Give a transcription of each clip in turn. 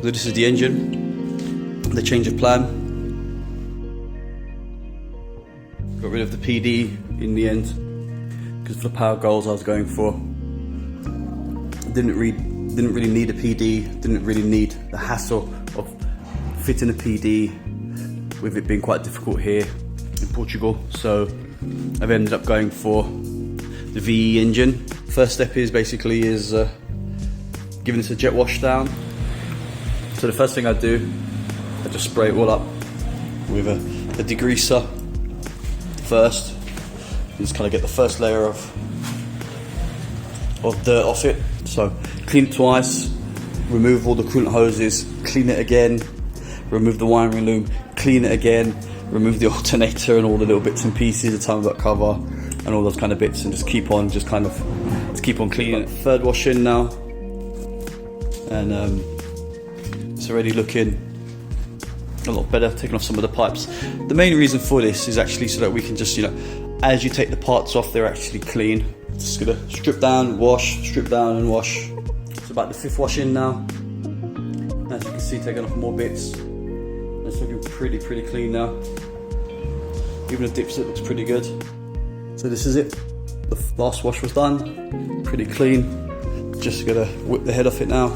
So this is the engine, the change of plan. Got rid of the PD in the end because for the power goals I was going for. Didn't really need a PD, didn't really need the hassle of fitting a PD with it being quite difficult here in Portugal. So I've ended up going for the VE engine. First step is basically giving this a jet wash down. So the first thing I do, I just spray it all up with a degreaser first. Just kind of get the first layer of dirt off it. So clean it twice, remove all the coolant hoses, clean it again, remove the wiring loom, clean it again, remove the alternator and all the little bits and pieces, the time butt cover and all those kind of bits, and just keep on cleaning it. Third wash in now, and it's already looking a lot better, taking off some of the pipes. The main reason for this is actually so that we can just, as you take the parts off, they're actually clean. Just gonna strip down, wash, strip down and wash. It's about the 5th wash in now. As you can see, taking off more bits. It's looking pretty clean now. Even the dipstick looks pretty good. So this is it. The last wash was done. Pretty clean. Just gonna whip the head off it now.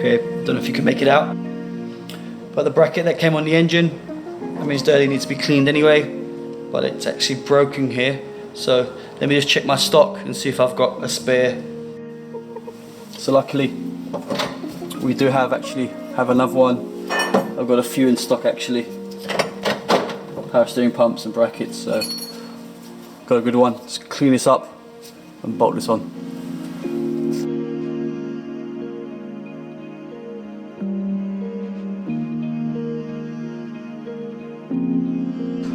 Okay, don't know if you can make it out, but the bracket that came on the engine, that means dirty needs to be cleaned anyway, but it's actually broken here. So let me just check my stock and see if I've got a spare. So luckily we do have another one. I've got a few in stock actually. Power steering pumps and brackets, so got a good one. Let's clean this up and bolt this on.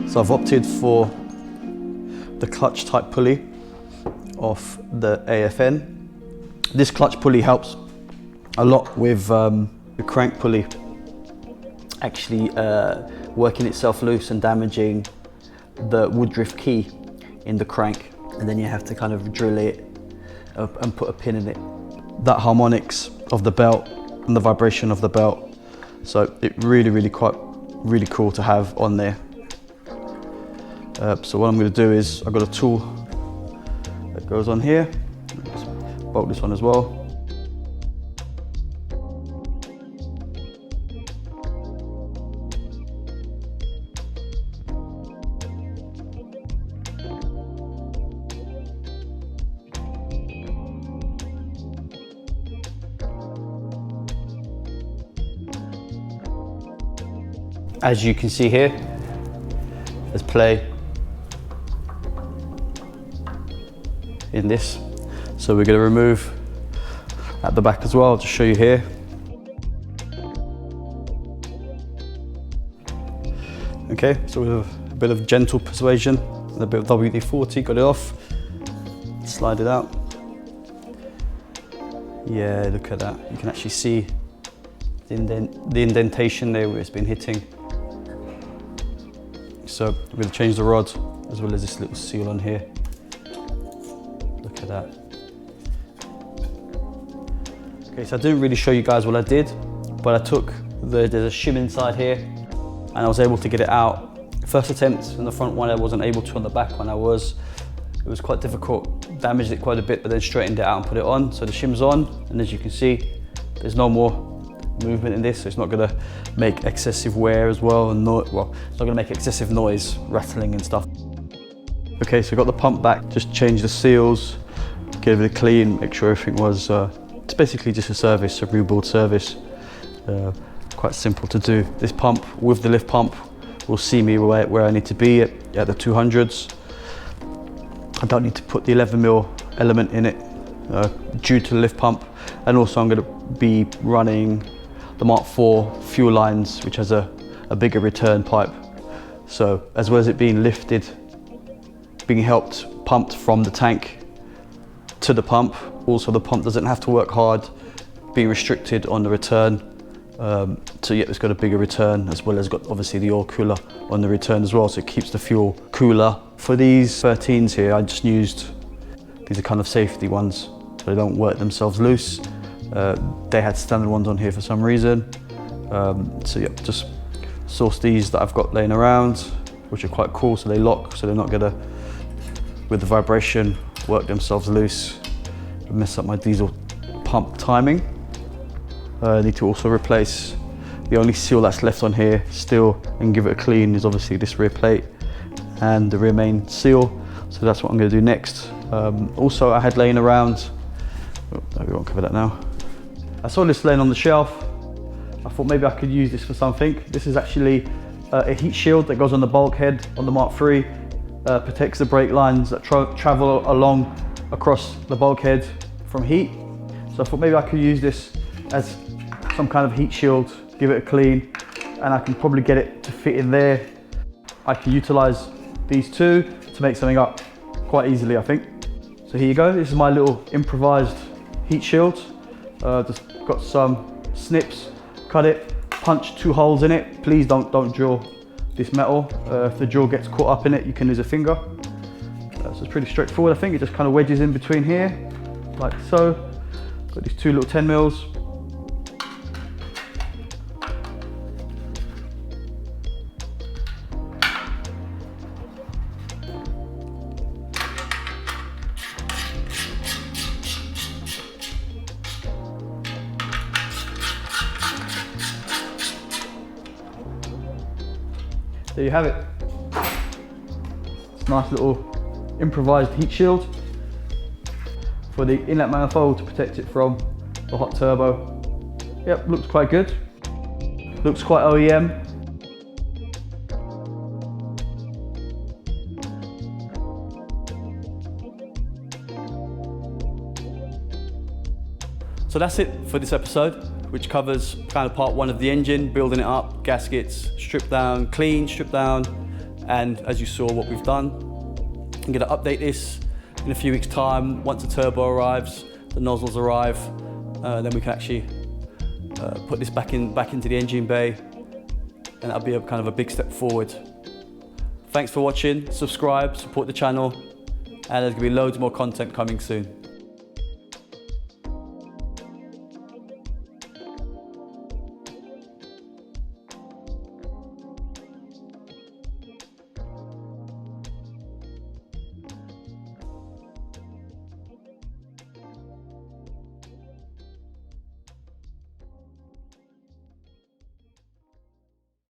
So I've opted for the clutch type pulley of the AFN. This clutch pulley helps a lot with the crank pulley actually working itself loose and damaging the woodruff key in the crank, and then you have to kind of drill it and put a pin in it. That harmonics of the belt and the vibration of the belt, so it really cool to have on there. So what I'm going to do is, I've got a tool that goes on here. Just bolt this on as well. As you can see here, there's play in this, so we're going to remove at the back as well. I'll just show you here. Okay, so with a bit of gentle persuasion and a bit of WD-40, got it off, slide it out. Yeah, look at that, you can actually see the indentation there where it's been hitting. So I'm going to change the rod as well as this little seal on here. Look at that. Okay, so I didn't really show you guys what I did, but I took there's a shim inside here and I was able to get it out. First attempt in the front one I wasn't able to, on the back one I was. It was quite difficult, damaged it quite a bit, but then straightened it out and put it on. So the shim's on, and as you can see, there's no more movement in this, so it's not going to make excessive wear as well, and it's not going to make excessive noise, rattling and stuff. Okay, so I got the pump back, just changed the seals, gave it a clean, make sure everything was, it's basically just a service, a rebuild service. Quite simple to do. This pump with the lift pump will see me where I need to be at the 200s. I don't need to put the 11mm element in it due to the lift pump, and also I'm going to be running the Mark IV fuel lines, which has a bigger return pipe. So as well as it being lifted, being pumped from the tank to the pump, also the pump doesn't have to work hard, being restricted on the return. So yeah, it's got a bigger return, as well as got obviously the oil cooler on the return as well, so it keeps the fuel cooler. For these 13s here, I just used, these are kind of safety ones, so they don't work themselves loose. They had standard ones on here for some reason. So yeah, just sourced these that I've got laying around, which are quite cool, so they lock, so they're not gonna, with the vibration, work themselves loose and mess up my diesel pump timing. I need to also replace the only seal that's left on here still and give it a clean is obviously this rear plate and the rear main seal, so that's what I'm going to do next. Also I had laying around, no, we won't cover that now. I saw this laying on the shelf. I thought maybe I could use this for something. This is actually a heat shield that goes on the bulkhead on the Mark III, protects the brake lines that travel along across the bulkhead from heat. So I thought maybe I could use this as some kind of heat shield, give it a clean, and I can probably get it to fit in there. I can utilize these two to make something up quite easily, I think. So here you go, this is my little improvised heat shield. Just got some snips, cut it, punch 2 holes in it. Please don't drill this metal. If the drill gets caught up in it, you can lose a finger. So it's pretty straightforward, I think. It just kind of wedges in between here, like so. Got these 2 little 10 mils. There you have it. It's a nice little improvised heat shield for the inlet manifold to protect it from the hot turbo. Yep, looks quite good. Looks quite OEM. So that's it for this episode, which covers kind of part 1 of the engine, building it up, gaskets, strip down, clean, strip down, and as you saw what we've done. I'm going to update this in a few weeks' time. Once the turbo arrives, the nozzles arrive, then we can actually put this back into the engine bay, and that'll be kind of a big step forward. Thanks for watching, subscribe, support the channel, and there's going to be loads more content coming soon.